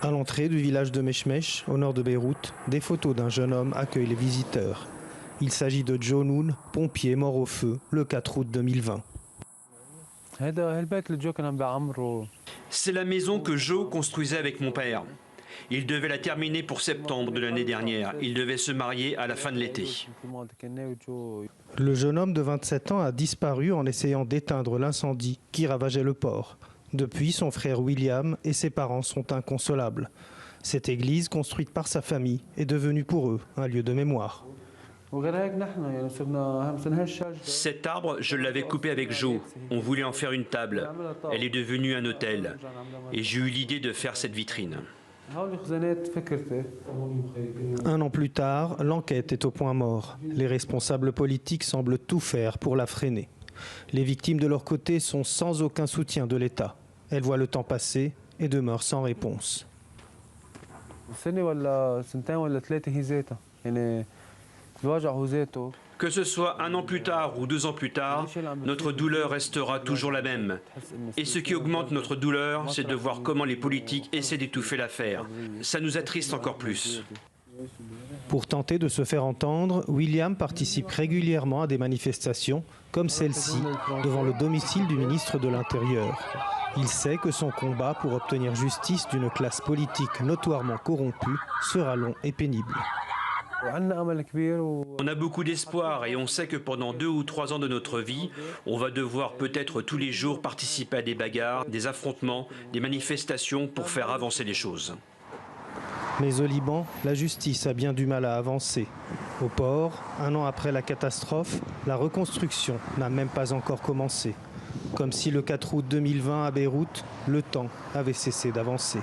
À l'entrée du village de Mechmech, au nord de Beyrouth, des photos d'un jeune homme accueillent les visiteurs. Il s'agit de Joe Noun, pompier mort au feu le 4 août 2020. C'est la maison que Joe construisait avec mon père. Il devait la terminer pour septembre de l'année dernière. Il devait se marier à la fin de l'été. Le jeune homme de 27 ans a disparu en essayant d'éteindre l'incendie qui ravageait le port. Depuis, son frère William et ses parents sont inconsolables. Cette église, construite par sa famille, est devenue pour eux un lieu de mémoire. Cet arbre, je l'avais coupé avec Joe. On voulait en faire une table. Elle est devenue un hôtel. Et j'ai eu l'idée de faire cette vitrine. Un an plus tard, l'enquête est au point mort. Les responsables politiques semblent tout faire pour la freiner. Les victimes de leur côté sont sans aucun soutien de l'État. Elles voient le temps passer et demeurent sans réponse. Que ce soit un an plus tard ou 2 ans plus tard, notre douleur restera toujours la même. Et ce qui augmente notre douleur, c'est de voir comment les politiques essaient d'étouffer l'affaire. Ça nous attriste encore plus. Pour tenter de se faire entendre, William participe régulièrement à des manifestations, comme celle-ci, devant le domicile du ministre de l'Intérieur. Il sait que son combat pour obtenir justice d'une classe politique notoirement corrompue sera long et pénible. On a beaucoup d'espoir et on sait que pendant 2 ou 3 ans de notre vie, on va devoir peut-être tous les jours participer à des bagarres, des affrontements, des manifestations pour faire avancer les choses. Mais au Liban, la justice a bien du mal à avancer. Au port, 1 an après la catastrophe, la reconstruction n'a même pas encore commencé. Comme si le 4 août 2020 à Beyrouth, le temps avait cessé d'avancer.